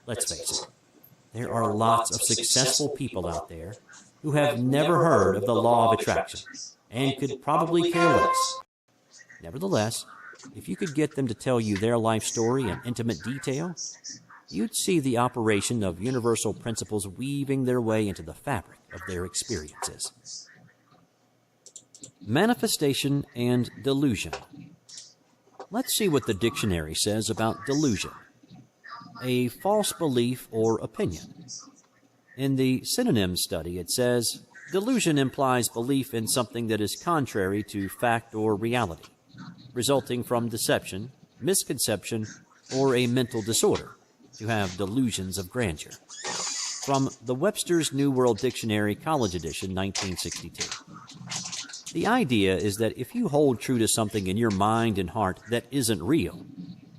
Let's face it, there are lots of successful people out there who have never heard of the law of attraction and could probably care less. Nevertheless, if you could get them to tell you their life story in intimate detail, you'd see the operation of universal principles weaving their way into the fabric of their experiences. Manifestation and delusion. Let's see what the dictionary says about delusion. A false belief or opinion. In the synonym study, it says, delusion implies belief in something that is contrary to fact or reality, resulting from deception, misconception, or a mental disorder, to have delusions of grandeur. From the Webster's New World Dictionary, College Edition, 1962. The idea is that if you hold true to something in your mind and heart that isn't real,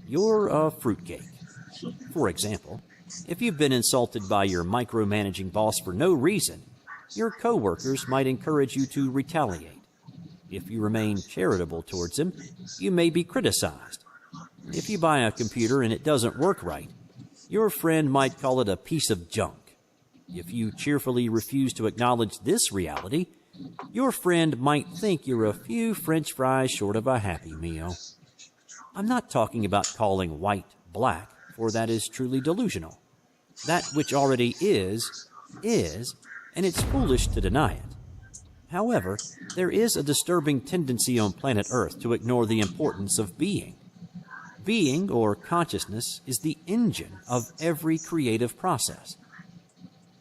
you're a fruitcake. For example, if you've been insulted by your micromanaging boss for no reason, your coworkers might encourage you to retaliate. If you remain charitable towards them, you may be criticized. If you buy a computer and it doesn't work right, your friend might call it a piece of junk. If you cheerfully refuse to acknowledge this reality, your friend might think you're a few French fries short of a Happy Meal. I'm not talking about calling white black, for that is truly delusional. That which already is, and it's foolish to deny it. However, there is a disturbing tendency on planet Earth to ignore the importance of being. Being, or consciousness, is the engine of every creative process.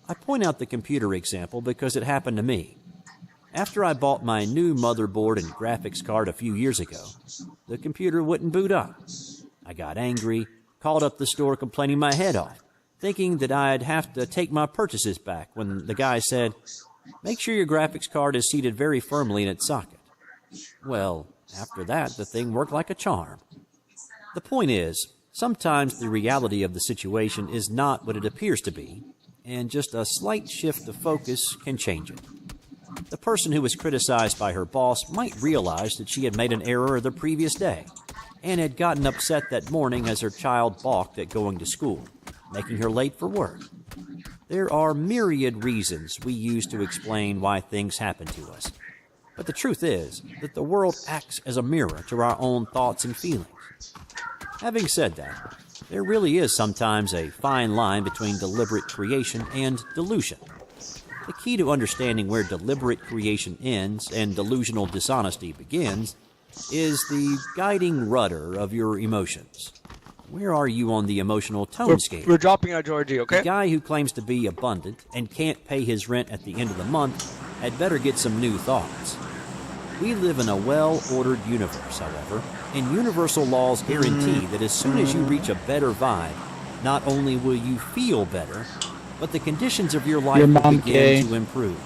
I point out the computer example because it happened to me. After I bought my new motherboard and graphics card a few years ago, the computer wouldn't boot up. I got angry, called up the store complaining my head off, thinking that I'd have to take my purchases back when the guy said, "Make sure your graphics card is seated very firmly in its socket." Well, after that, the thing worked like a charm. The point is, sometimes the reality of the situation is not what it appears to be, and just a slight shift of focus can change it. The person who was criticized by her boss might realize that she had made an error the previous day and had gotten upset that morning as her child balked at going to school, making her late for work. There are myriad reasons we use to explain why things happen to us. But the truth is that the world acts as a mirror to our own thoughts and feelings. Having said that, there really is sometimes a fine line between deliberate creation and delusion. The key to understanding where deliberate creation ends and delusional dishonesty begins is the guiding rudder of your emotions. Where are you on the emotional tone scale? We're dropping out, Georgie, okay? The guy who claims to be abundant and can't pay his rent at the end of the month had better get some new thoughts. We live in a well-ordered universe, however, and universal laws guarantee that as soon as you reach a better vibe, not only will you feel better, but the conditions of your life will begin to improve.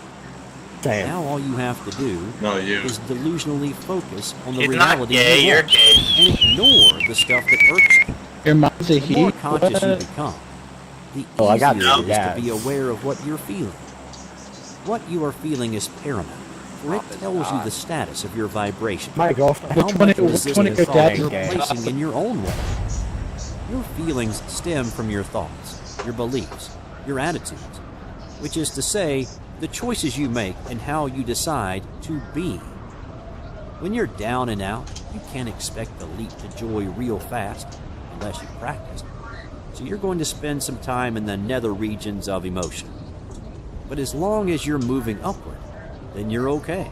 Damn. Now all you have to do is delusionally focus on the He's reality not gay, you you're want gay. and ignore the stuff that irks you. Your mom's a The more he? conscious you become, the I got easier it is that. to be aware of what you're feeling. What you are feeling is paramount, for it tells you the status of your vibration. My girlfriend. How Which one much of resistance your dad you're gay? placing in your own way. Your feelings stem from your thoughts, your beliefs, your attitudes, which is to say, the choices you make and how you decide to be. When you're down and out, you can't expect to leap to joy real fast unless you practice. So you're going to spend some time in the nether regions of emotion. But as long as you're moving upward, then you're okay.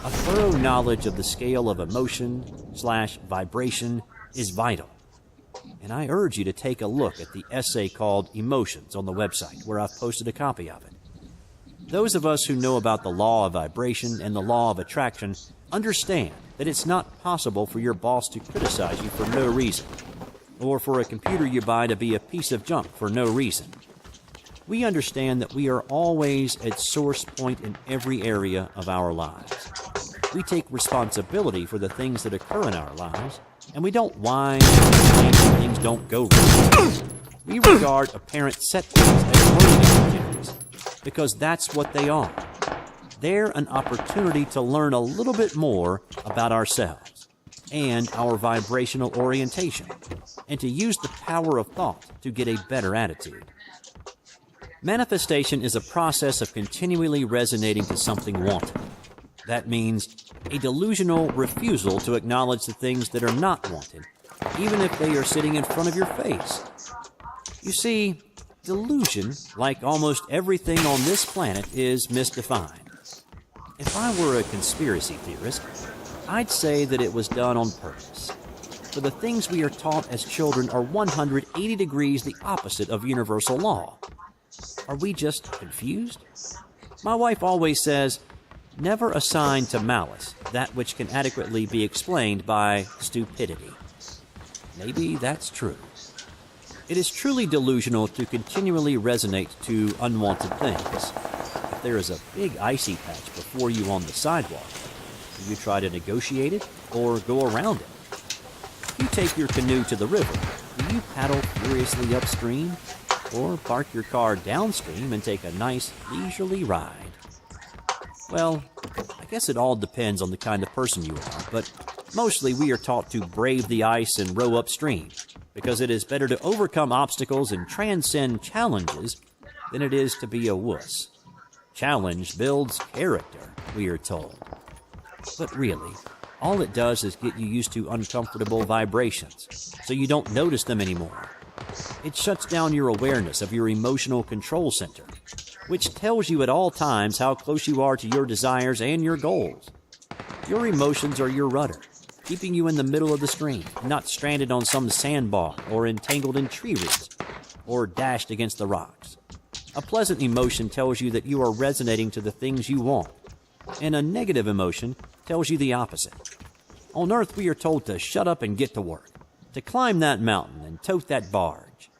A thorough knowledge of the scale of emotion/vibration is vital. And I urge you to take a look at the essay called Emotions on the website, where I've posted a copy of it. Those of us who know about the law of vibration and the law of attraction understand that it's not possible for your boss to criticize you for no reason, or for a computer you buy to be a piece of junk for no reason. We understand that we are always at source point in every area of our lives. We take responsibility for the things that occur in our lives, and we don't whine when things don't go right. We regard apparent setbacks as learning opportunities, because that's what they are. They're an opportunity to learn a little bit more about ourselves. and our vibrational orientation, and to use the power of thought to get a better attitude. Manifestation is a process of continually resonating to something wanted. That means a delusional refusal to acknowledge the things that are not wanted, even if they are sitting in front of your face. You see, delusion, like almost everything on this planet, is misdefined. If I were a conspiracy theorist, I'd say that it was done on purpose. For the things we are taught as children are 180 degrees the opposite of universal law. Are we just confused? My wife always says, never assign to malice that which can adequately be explained by stupidity. Maybe that's true. It is truly delusional to continually resonate to unwanted things. If there is a big icy patch before you on the sidewalk, do you try to negotiate it or go around it? If you take your canoe to the river, do you paddle furiously upstream or park your car downstream and take a nice leisurely ride? Well, I guess it all depends on the kind of person you are, but mostly we are taught to brave the ice and row upstream, because it is better to overcome obstacles and transcend challenges than it is to be a wuss. Challenge builds character, we are told. But really, all it does is get you used to uncomfortable vibrations, so you don't notice them anymore. It shuts down your awareness of your emotional control center, which tells you at all times how close you are to your desires and your goals. Your emotions are your rudder, keeping you in the middle of the stream, not stranded on some sandbar or entangled in tree roots or dashed against the rocks. A pleasant emotion tells you that you are resonating to the things you want, and a negative emotion tells you the opposite. On Earth, we are told to shut up and get to work, to climb that mountain and tote that barge.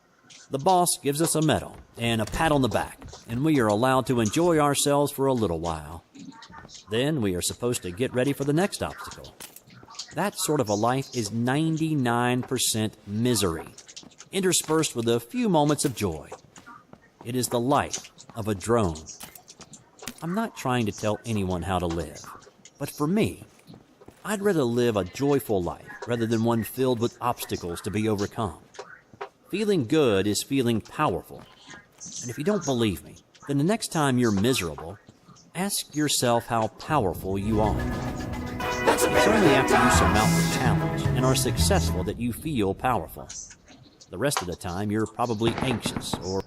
The boss gives us a medal and a pat on the back, and we are allowed to enjoy ourselves for a little while. Then we are supposed to get ready for the next obstacle. That sort of a life is 99% misery, interspersed with a few moments of joy. It is the life of a drone. I'm not trying to tell anyone how to live, but for me, I'd rather live a joyful life rather than one filled with obstacles to be overcome. Feeling good is feeling powerful. And if you don't believe me, then the next time you're miserable, ask yourself how powerful you are. It's only after you surmount the challenge and are successful that you feel powerful. The rest of the time, you're probably anxious or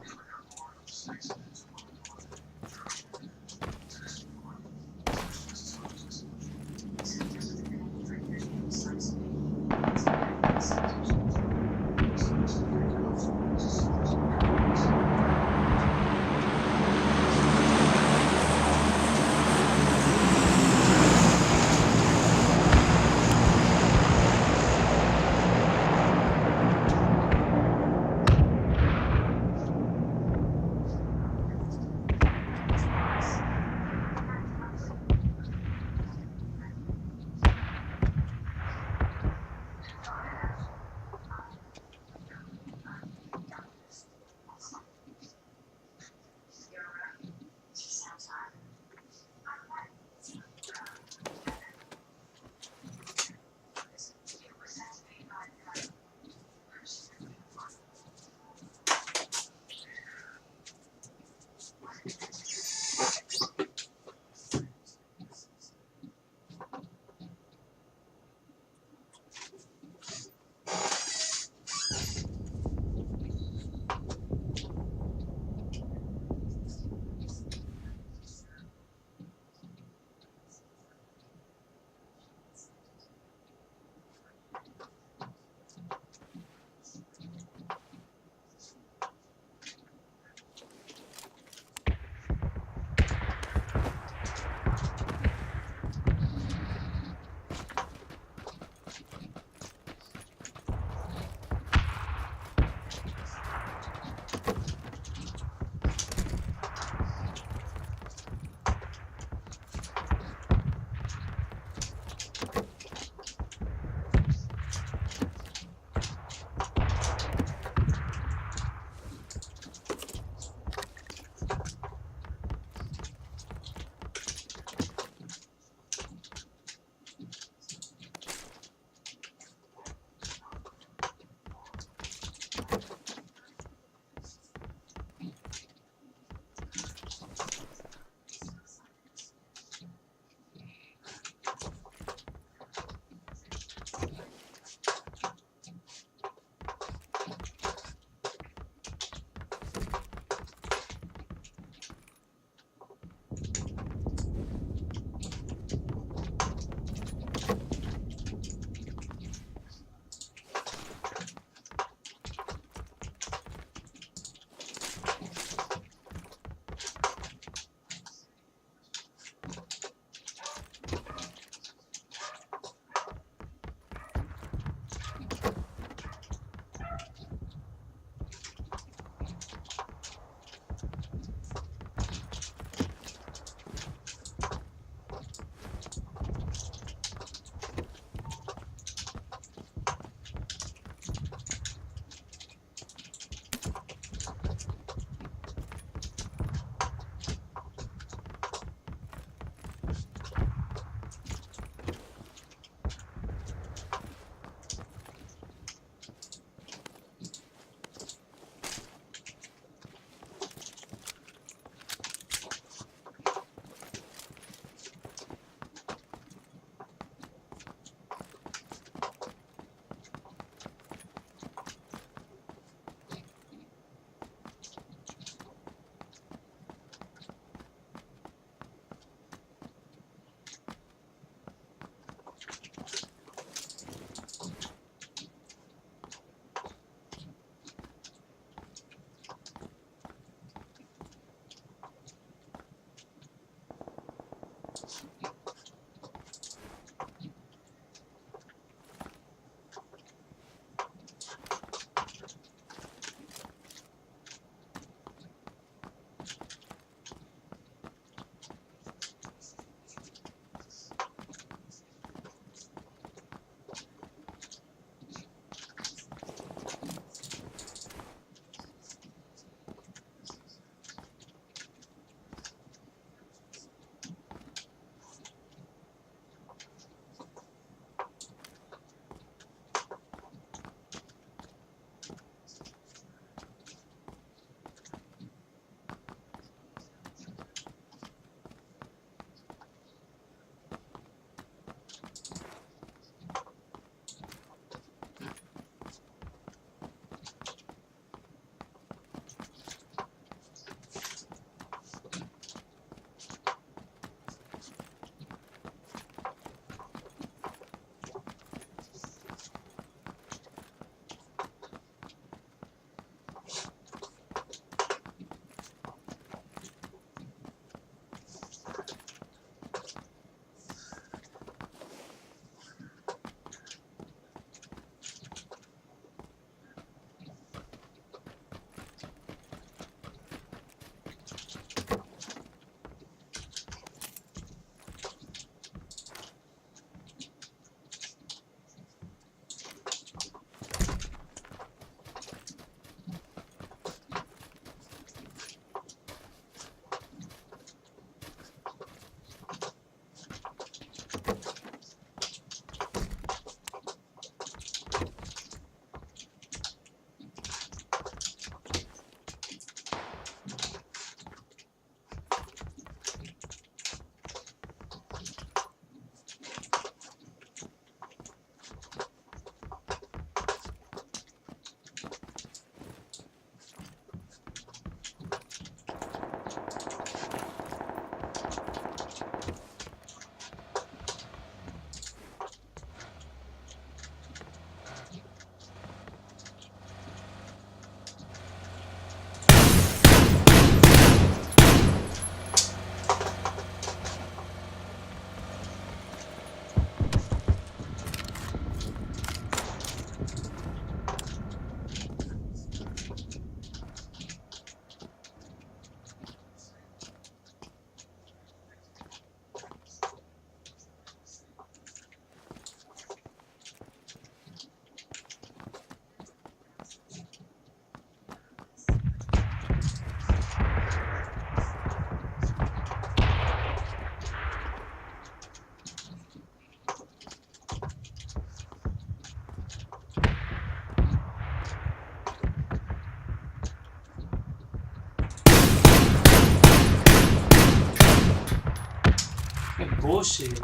Bullshit.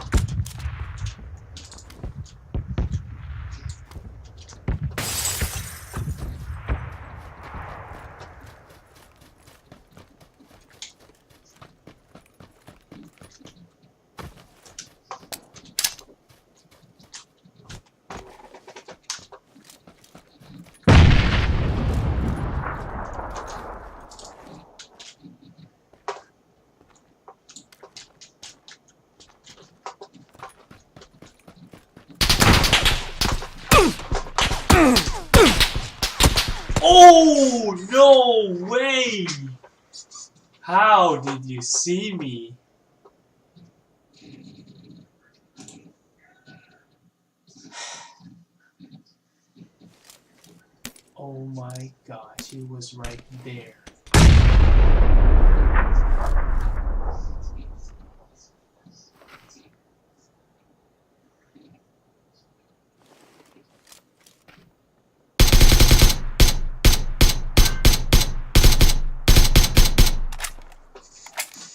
Oh, no way! How did you see me? Oh my gosh, he was right there.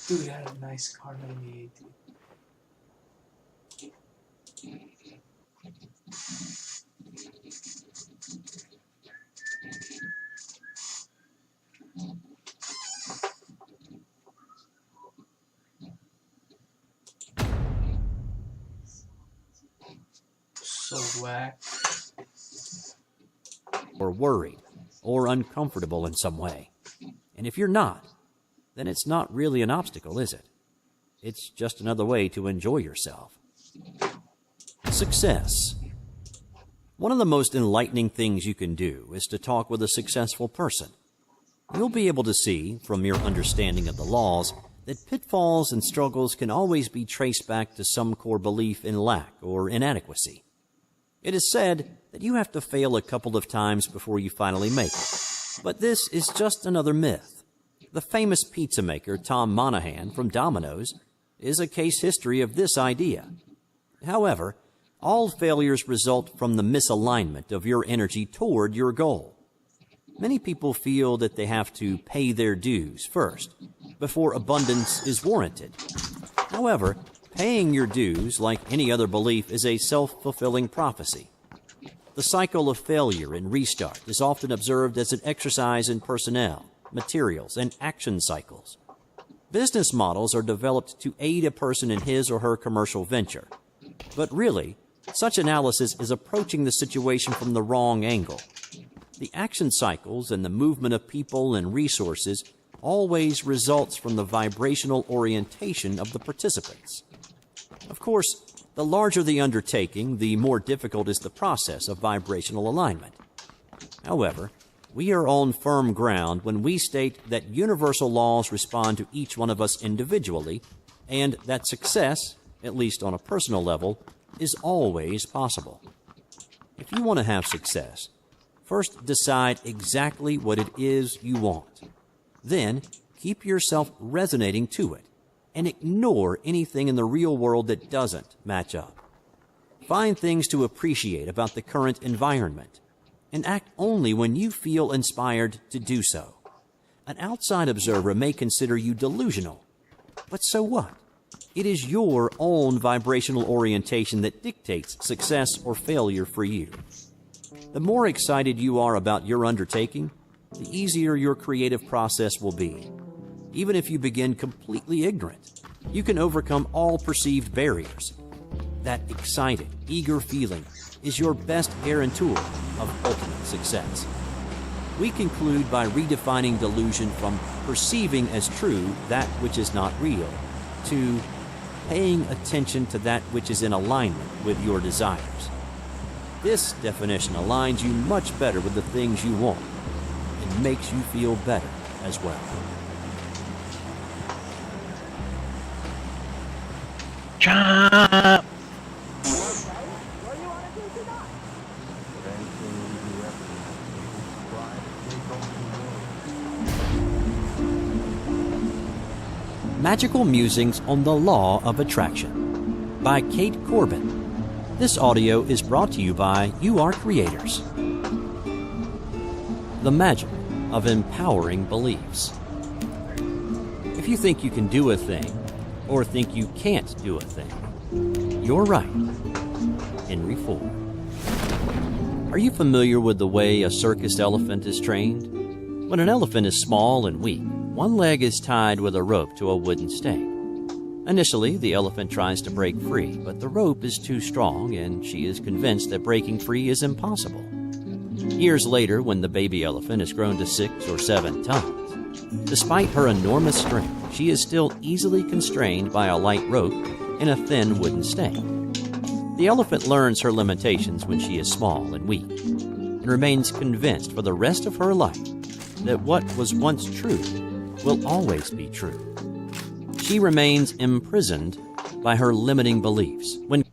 Dude, I had a nice car 98, dude. So whack. Or worried, or uncomfortable in some way. And if you're not, then it's not really an obstacle, is it? It's just another way to enjoy yourself. Success. One of the most enlightening things you can do is to talk with a successful person. You'll be able to see, from your understanding of the laws, that pitfalls and struggles can always be traced back to some core belief in lack or inadequacy. It is said that you have to fail a couple of times before you finally make it. But this is just another myth. The famous pizza maker Tom Monahan from Domino's is a case history of this idea. However, all failures result from the misalignment of your energy toward your goal. Many people feel that they have to pay their dues first, before abundance is warranted. However, paying your dues, like any other belief, is a self-fulfilling prophecy. The cycle of failure and restart is often observed as an exercise in personnel, materials, and action cycles. Business models are developed to aid a person in his or her commercial venture. But really, such analysis is approaching the situation from the wrong angle. The action cycles and the movement of people and resources always results from the vibrational orientation of the participants. Of course, the larger the undertaking, the more difficult is the process of vibrational alignment. However, we are on firm ground when we state that universal laws respond to each one of us individually, and that success, at least on a personal level, is always possible. If you want to have success, first decide exactly what it is you want. Then, keep yourself resonating to it, and ignore anything in the real world that doesn't match up. Find things to appreciate about the current environment, and act only when you feel inspired to do so. An outside observer may consider you delusional, but so what? It is your own vibrational orientation that dictates success or failure for you. The more excited you are about your undertaking, the easier your creative process will be. Even if you begin completely ignorant, you can overcome all perceived barriers. That excited, eager feeling is your best guarantor of ultimate success. We conclude by redefining delusion from perceiving as true that which is not real to paying attention to that which is in alignment with your desires. This definition aligns you much better with the things you want and makes you feel better as well. Chop! Magical Musings on the Law of Attraction by Kate Corbin. This audio is brought to you by You Are Creators. The magic of empowering beliefs. If you think you can do a thing, or think you can't do a thing, you're right. Henry Ford. Are you familiar with the way a circus elephant is trained? When an elephant is small and weak, one leg is tied with a rope to a wooden stake. Initially, the elephant tries to break free, but the rope is too strong and she is convinced that breaking free is impossible. Years later, when the baby elephant has grown to 6 or 7 tons, despite her enormous strength, she is still easily constrained by a light rope and a thin wooden stake. The elephant learns her limitations when she is small and weak, and remains convinced for the rest of her life that what was once true will always be true. She remains imprisoned by her limiting beliefs. When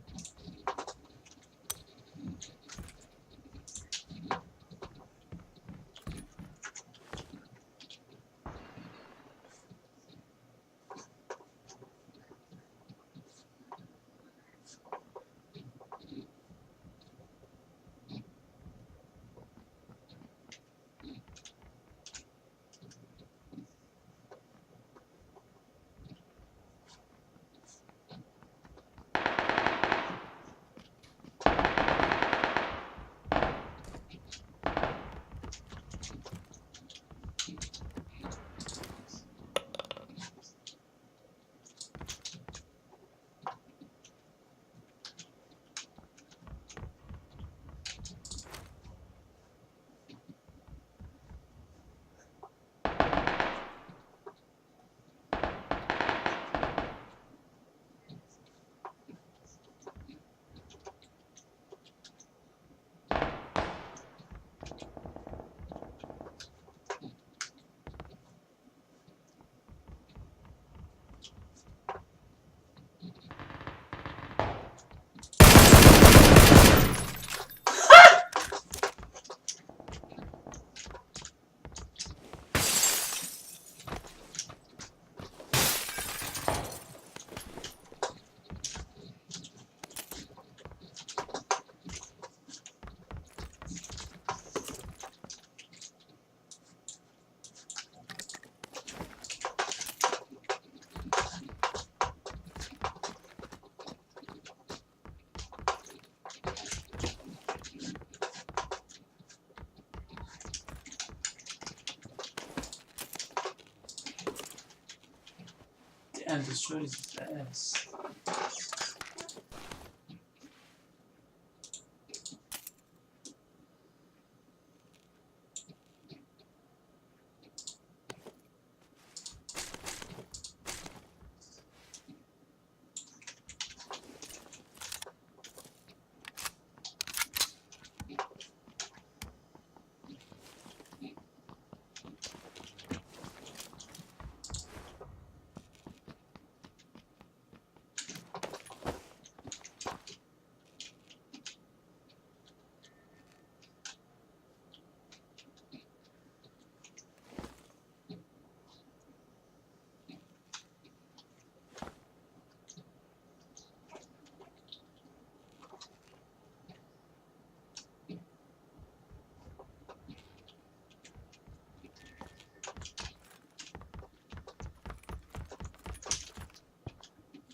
And destroy his ass.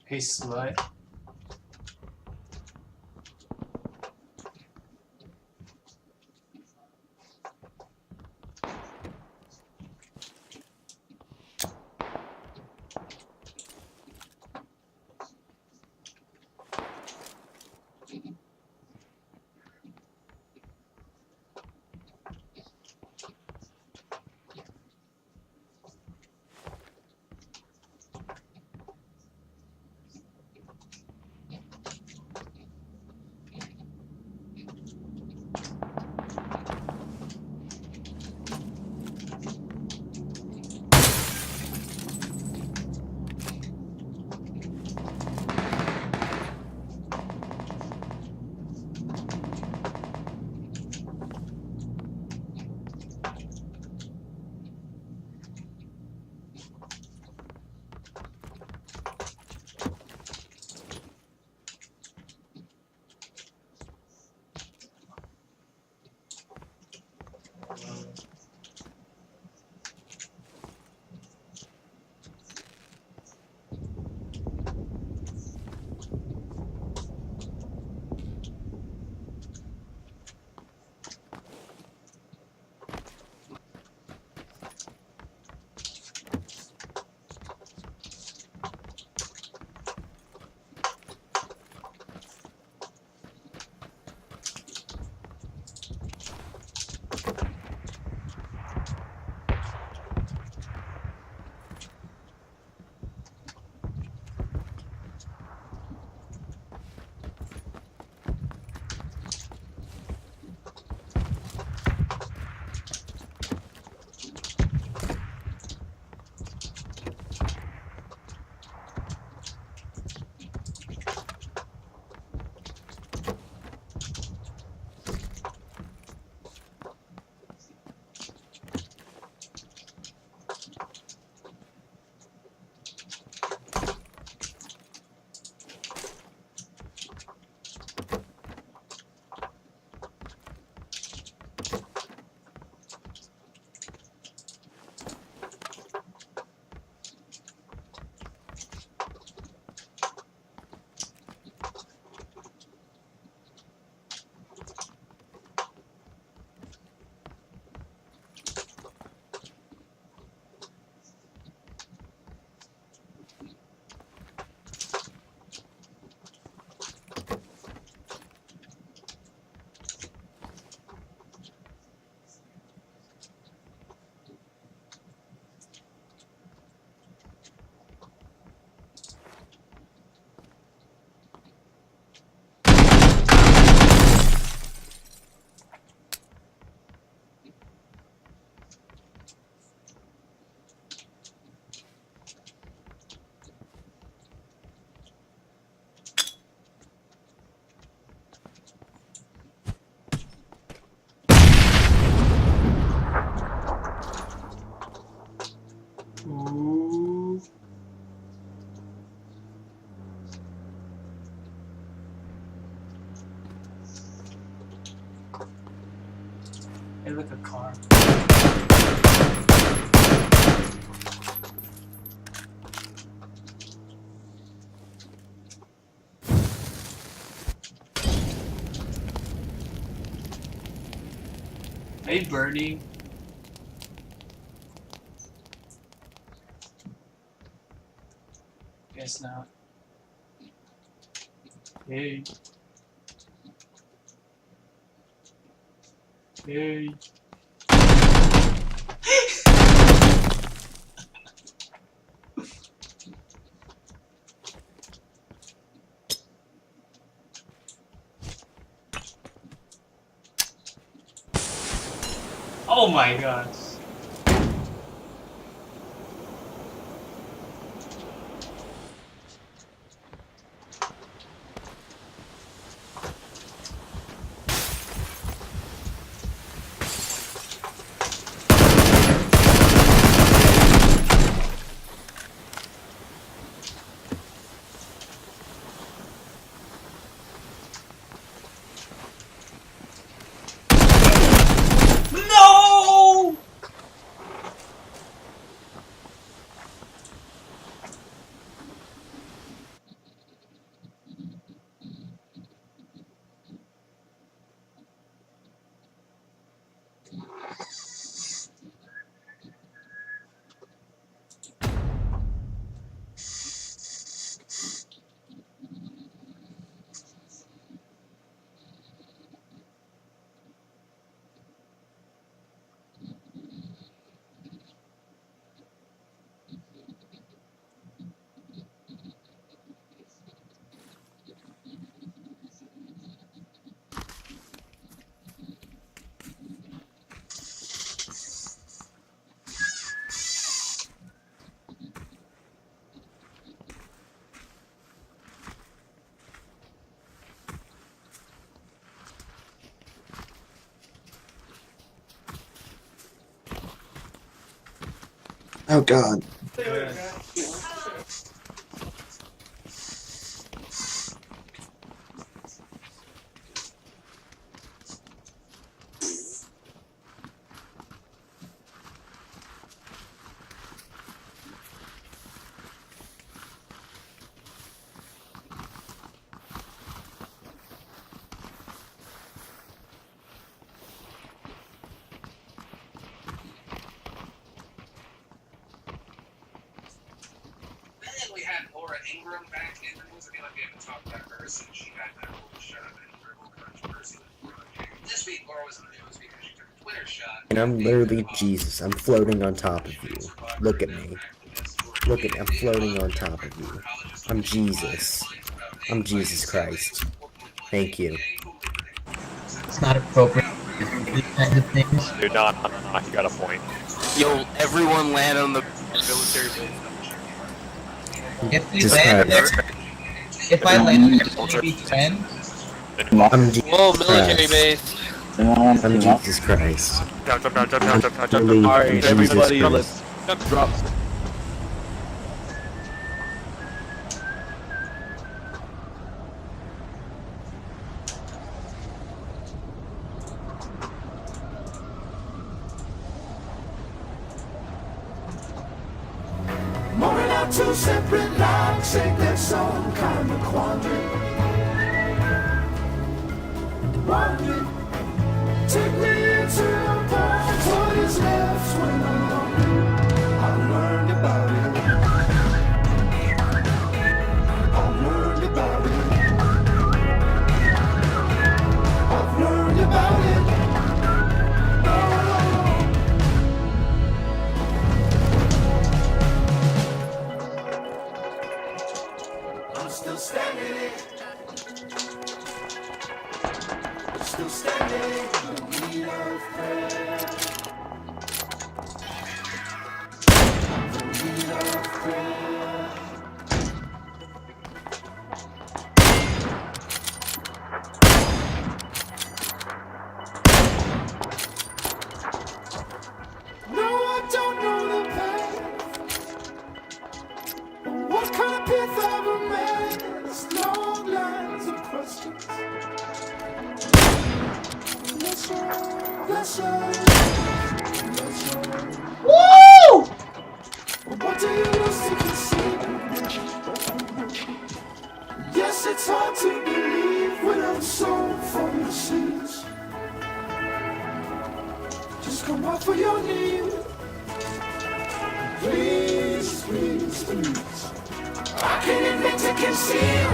Hey, slut. Ooh. Hey, look, a car. Hey, Bernie. Guess not. Hey. Hey. Oh my gosh. No! Oh God. We had Laura Ingram back in the news. I feel like we haven't talked about her since she had that whole shut up and dribble controversy with Laura. This week, Laura was in the news because she took a Twitter shot. And I'm literally Jesus. I'm floating on top of you. Look at me. Look at me. I'm floating on top of you. I'm Jesus. I'm Jesus Christ. Thank you. It's not appropriate to do these kinds of things. Dude, no, you got a point. Yo, everyone land on the military base. If we Just land there, if I land there, will we be friends? I'm Jesus Whoa, military Christ. base. I'm Jesus Christ. Jump. Literally Alright, Jesus everybody, Christ. let's drop. Moving out two separate lives, ain't there some kind of quandary? Wandering, take me into a part. What is left when I'm lonely? I learned about it. I learned about it. I've learned about it. I'm still standing. Still standing in need of prayer. In need of prayer. No, I don't know the path. What kind of path I've amassed? Long lines of questions. Woo! What do you use to conceive? Yes, it's hard to believe when I'm so from the seas. Just come out for your need. Please, please, please. I can't admit to conceal.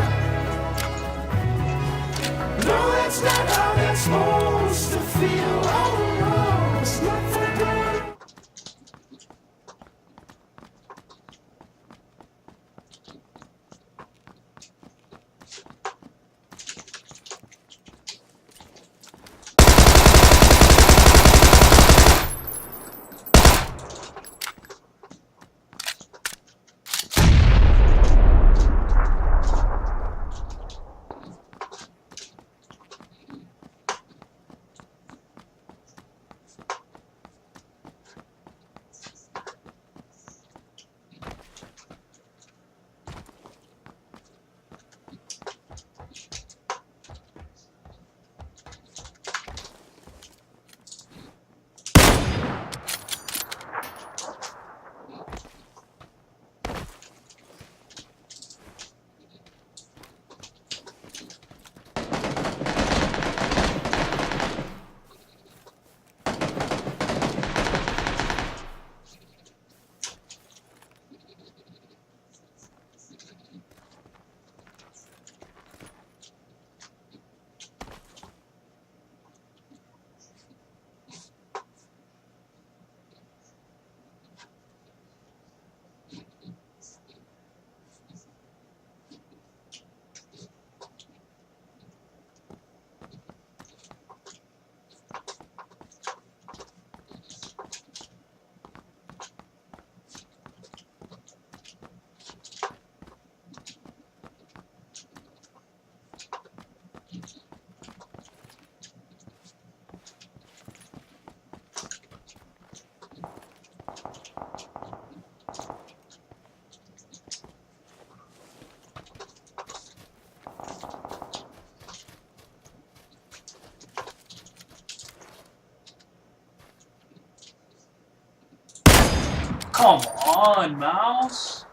No, that's not how that's supposed to feel. Oh no, it's not for good. Come on, mouse.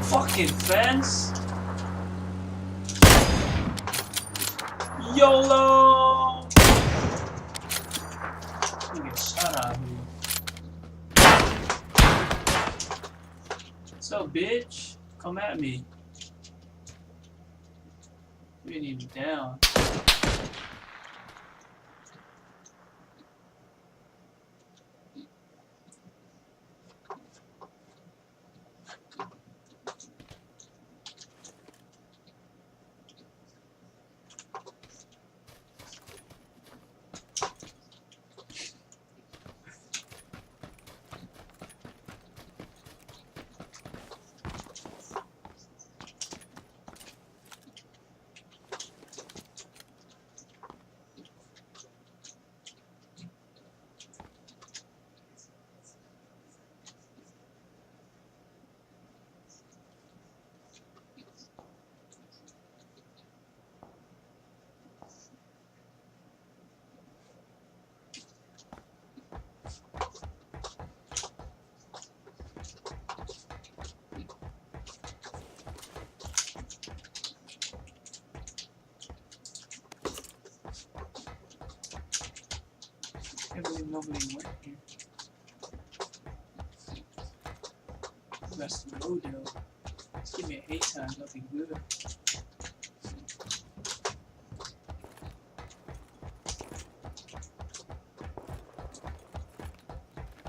Fucking fence. YOLO! You get shot out here. What's up, bitch? Come at me. You ain't even down. Can't believe nobody went here. That's the low deal. Just give me an 8 times, that'll be good.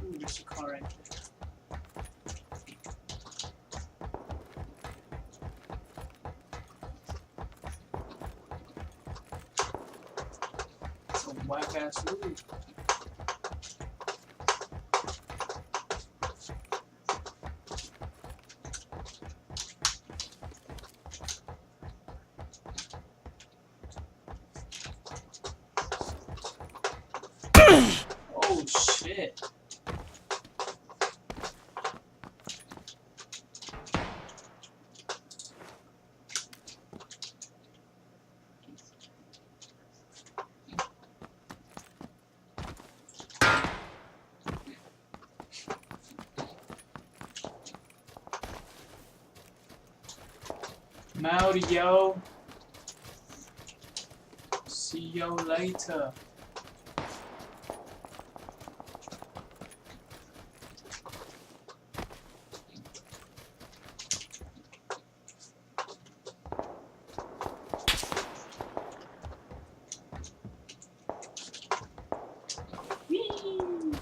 Ooh, there's a car right there. Some whack ass loot. shit. I'm out, yo. See you later. Whee!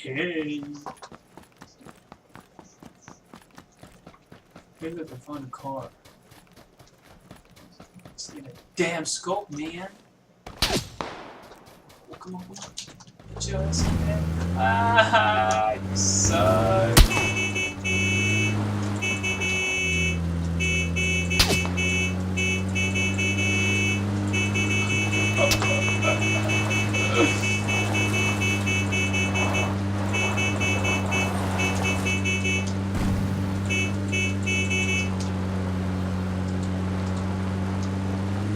Hey. Maybe I can find a car. Let's get a damn scope, man. Oh, come on, come on. Just man. Ah, you suck.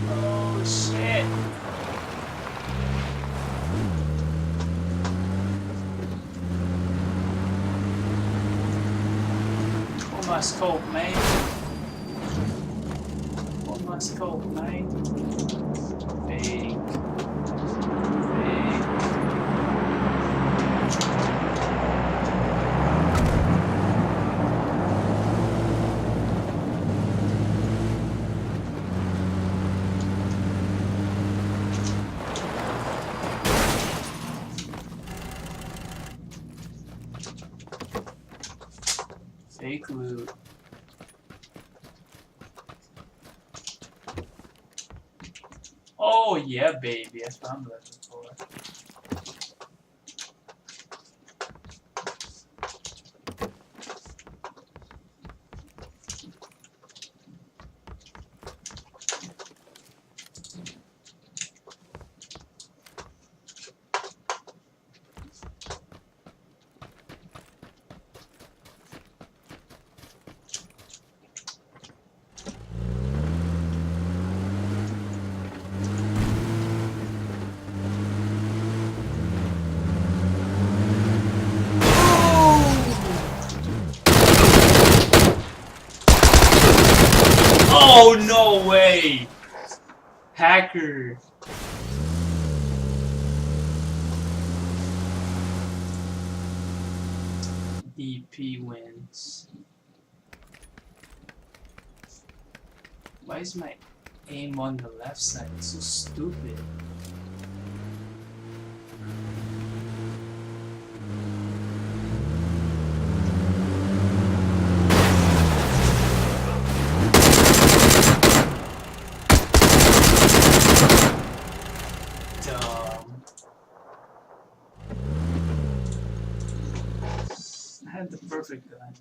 Oh shit. On my scope, man. On my scope, man. Fake. Fake. Fake loot. Oh yeah, baby. That's what I'm looking for. Oh no way! Hacker. DP wins. Why is my aim on the left side? It's so stupid. Dumb. I had the perfect gun.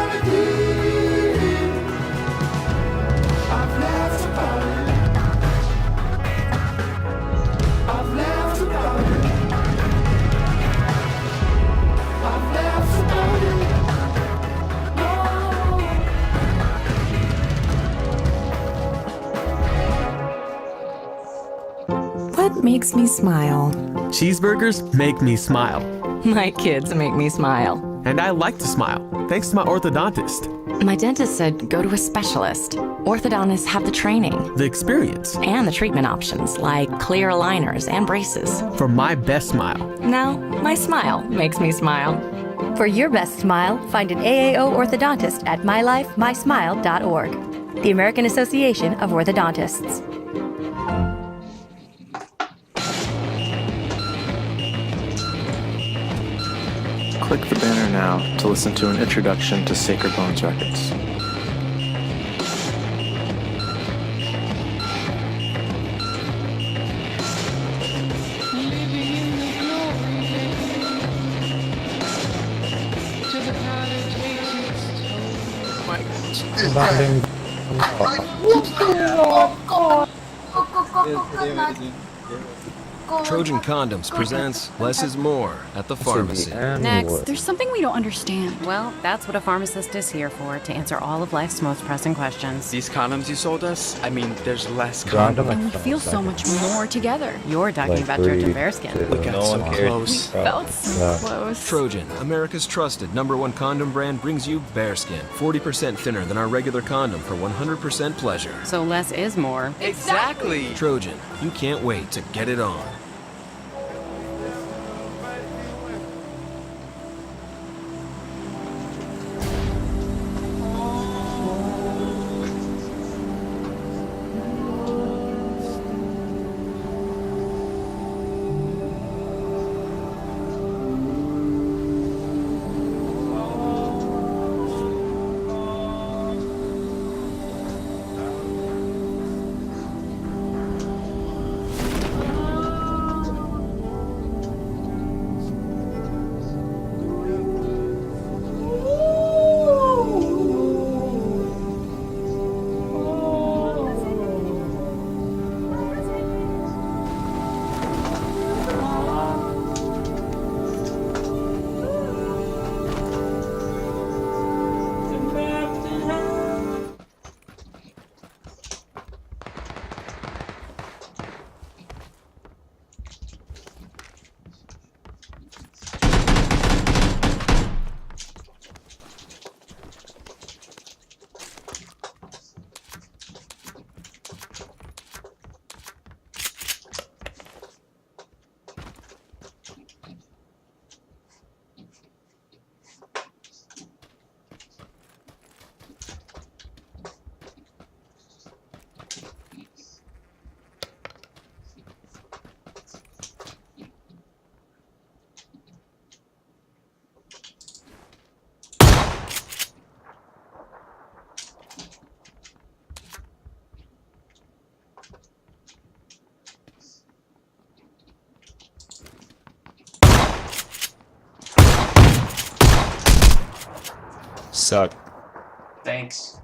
never did. I've laughed about it. I've laughed about it. I've laughed about it. What makes me smile? Cheeseburgers make me smile. My kids make me smile. And I like to smile, thanks to my orthodontist. My dentist said go to a specialist. Orthodontists have the training The experience and the treatment options like clear aligners and braces. for my best smile. Now, my smile makes me smile. For your best smile, find an AAO orthodontist at mylifemysmile.org, the American Association of Orthodontists. Click the banner now to listen to an introduction to Sacred Bones Records. Trojan Condoms presents Less is More at the pharmacy. Next, there's something we don't understand. Well, that's what a pharmacist is here for, to answer all of life's most pressing questions. These condoms you sold us, I mean, there's less condoms. And we feel so much more together. You're talking about Trojan bearskin. We got so close. Felt so close. Trojan, America's trusted #1 condom brand, brings you Bearskin. 40% thinner than our regular condom for 100% pleasure. So less is more. Exactly. Trojan, you can't wait to get it on. Suck. Thanks.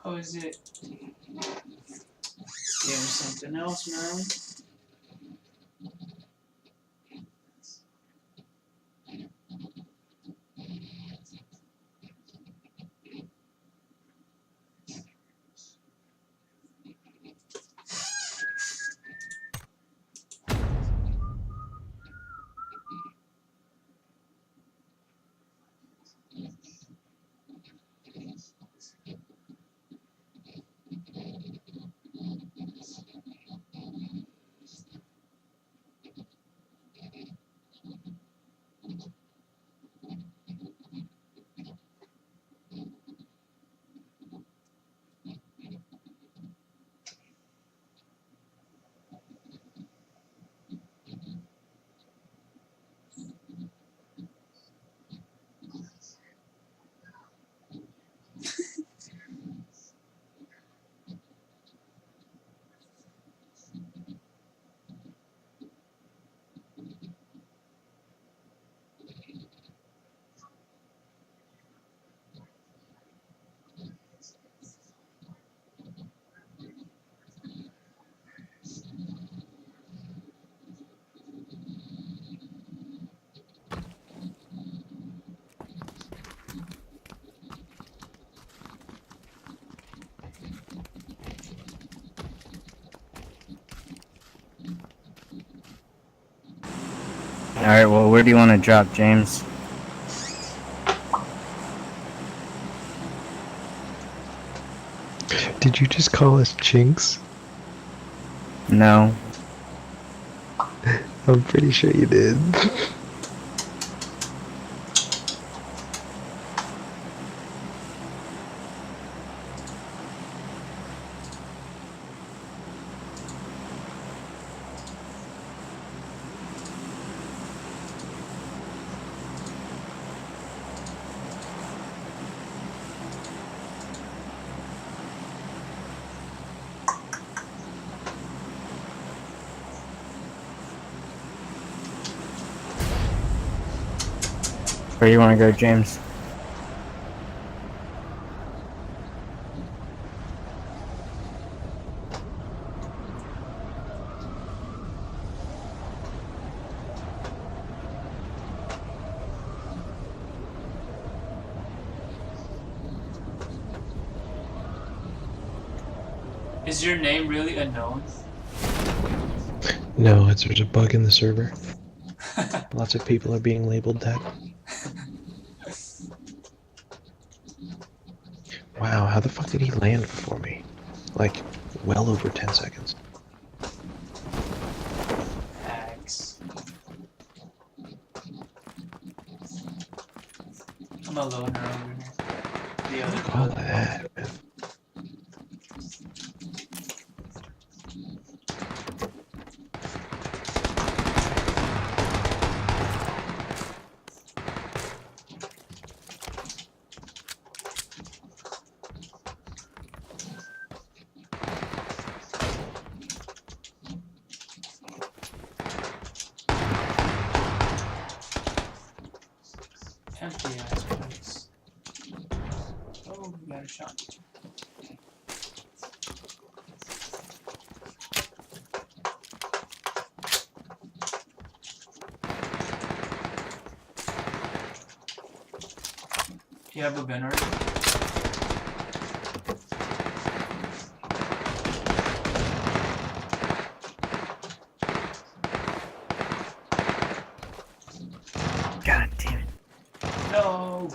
How is it? Give him something else, man. Alright, well, where do you want to drop, James? Did you just call us chinks? No. I'm pretty sure you did. Where you want to go, James? Is your name really unknown? No, there's a bug in the server. Lots of people are being labeled that. Wow, how the fuck did he land before me? Like, well over 10 seconds. Hacks. I'm a loner over here. The other All that, man. empty ass place. Oh, we got a shot. Do you have a banner? God damn it. No!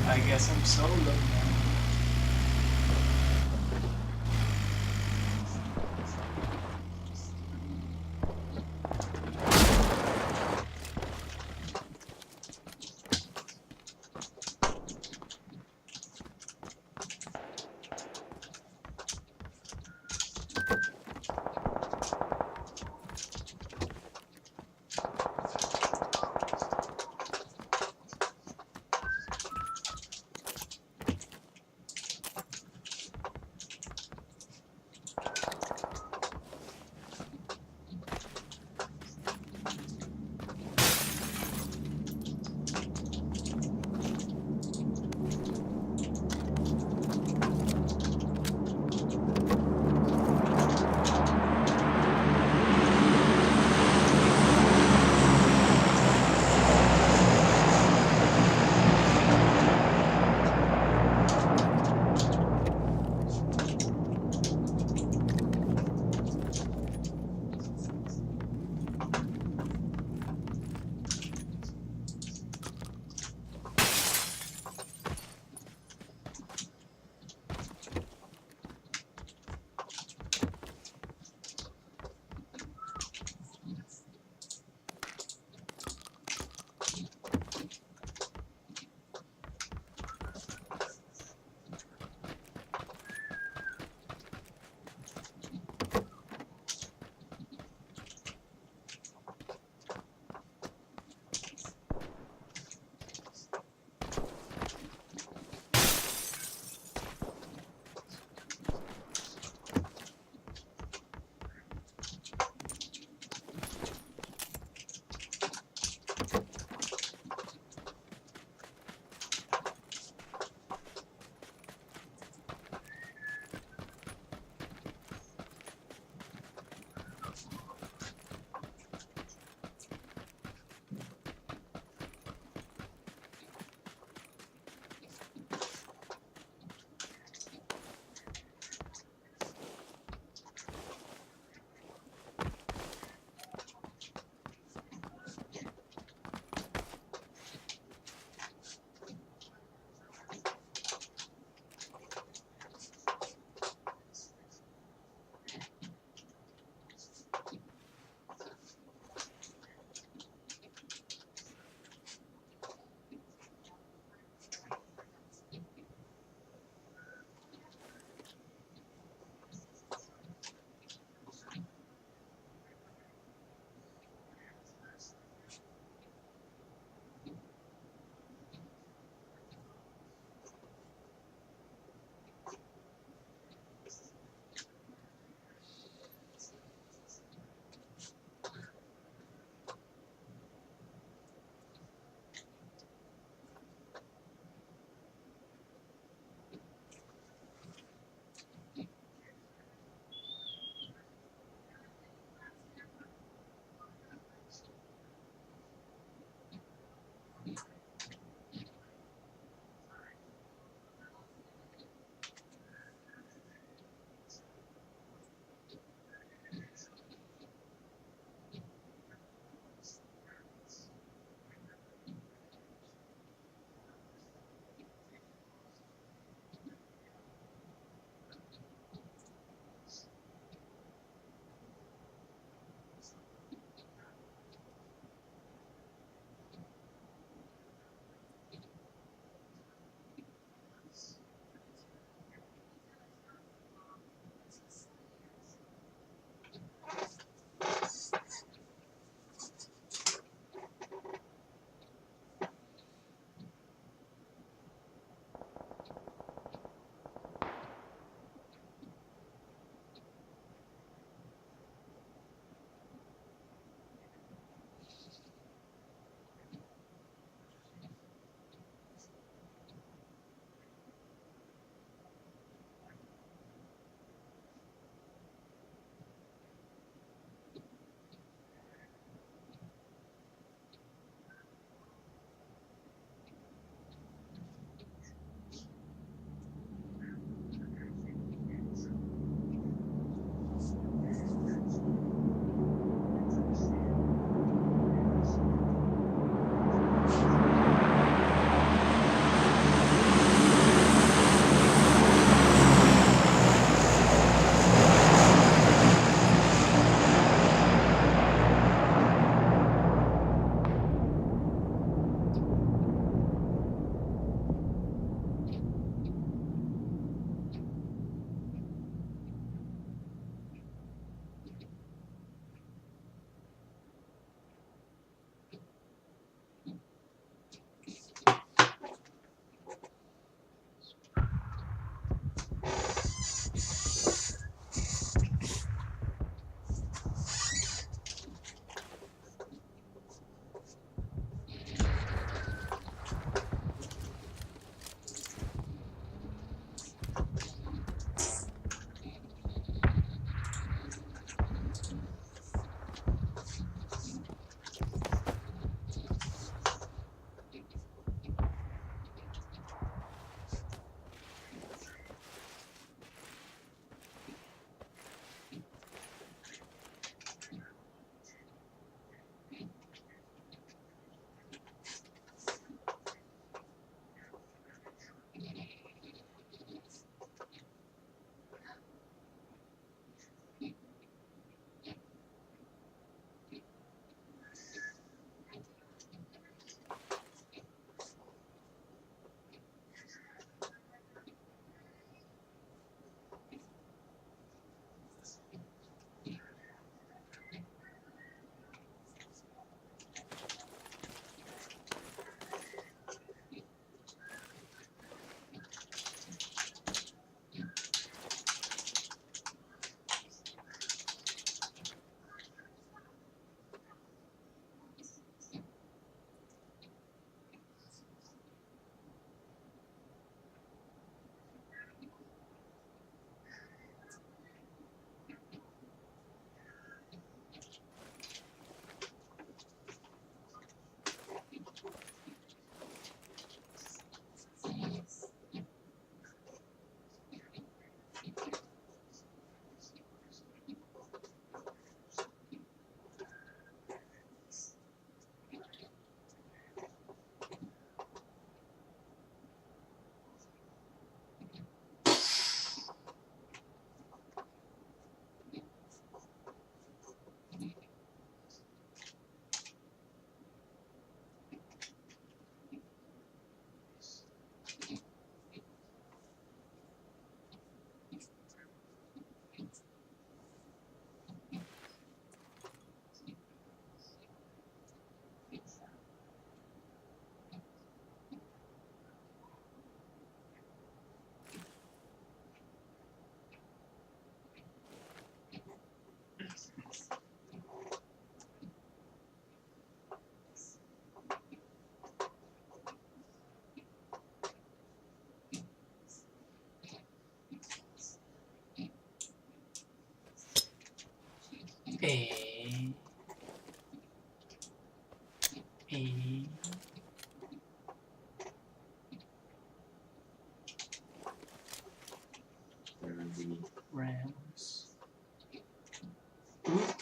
I guess I'm solo now.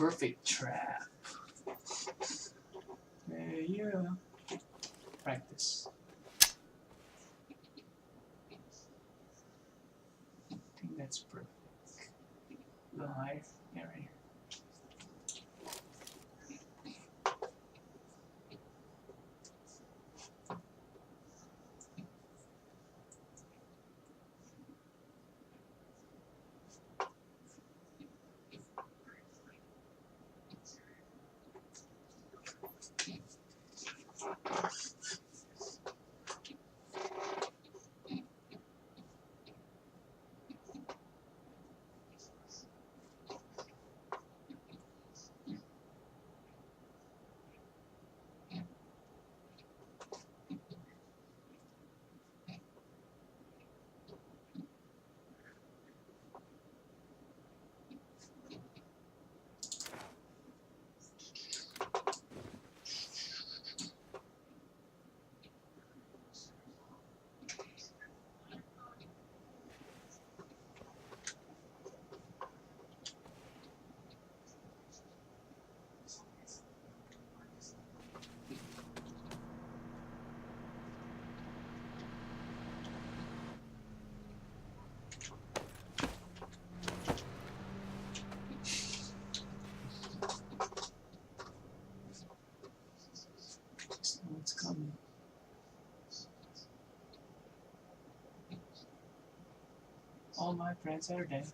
perfect trap. Yeah. Practice. I think that's perfect. A little higher. Yeah, right here. Just know it's coming. All my friends are dead.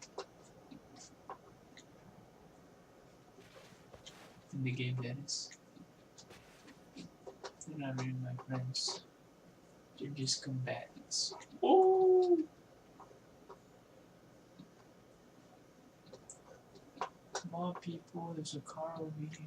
In the game, that is. They're not really my friends. They're just combatants. Oh! Come on, people. There's a car over here.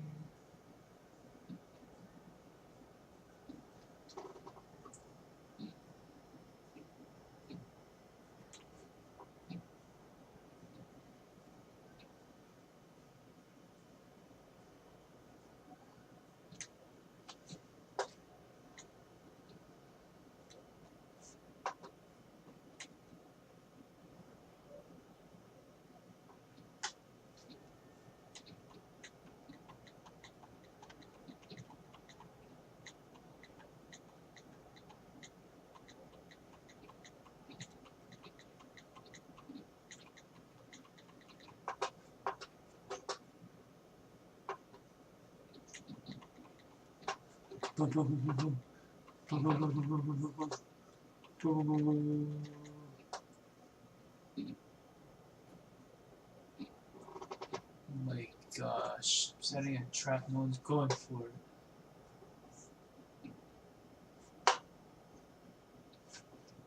Oh my gosh, setting a trap, no one's going for it.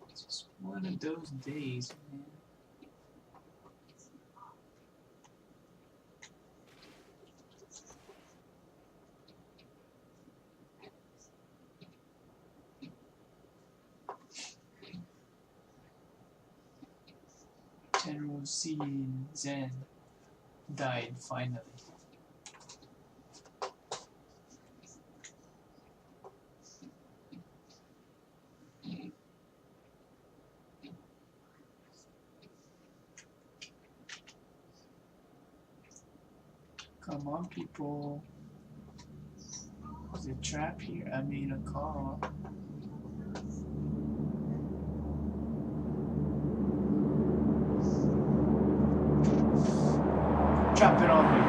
It's just one of those days, man. General C. Zen died finally. Come on, people. There's a trap here. I mean, a car. Drop it on me.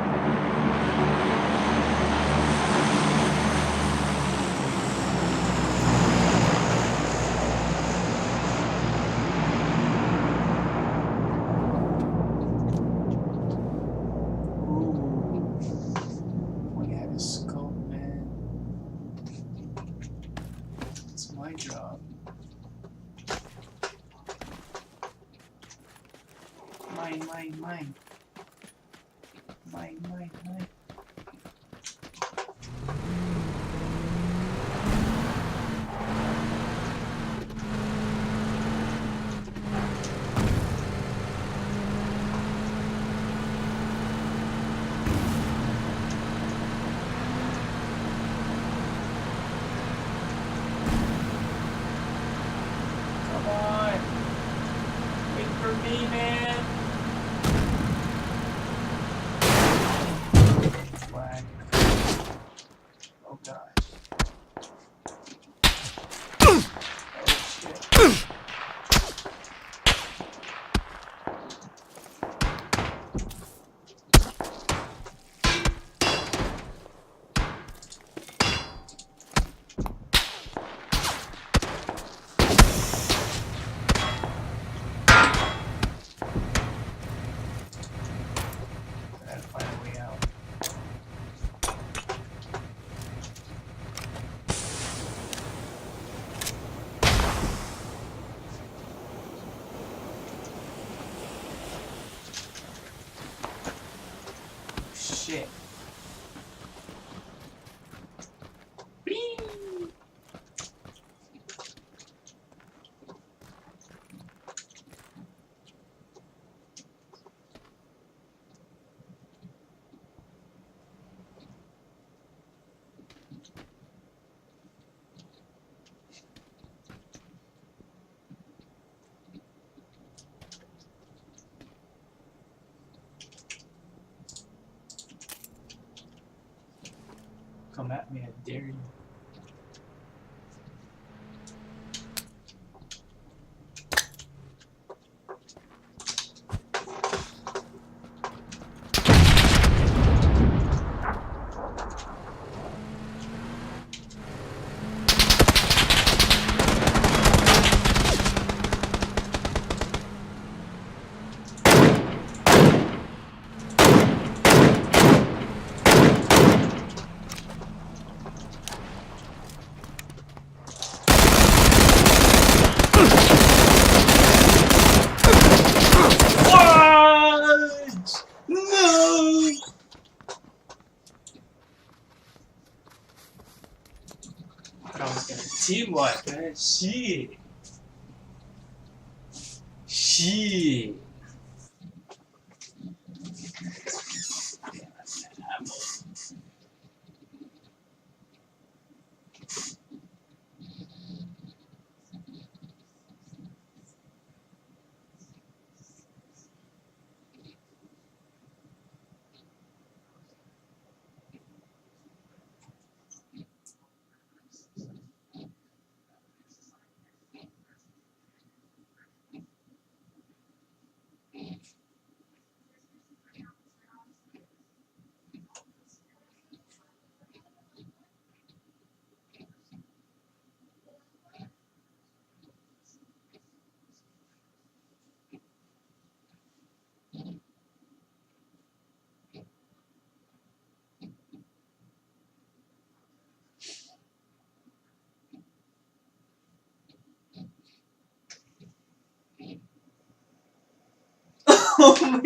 We had a scope, man. It's my job. Mine. Mine. Come on. Wait for me, man. Gotta find a way out. Shit. Come at me, I dare you. What? No! I was gonna team wipe, man. Shit. Shit. Oh my.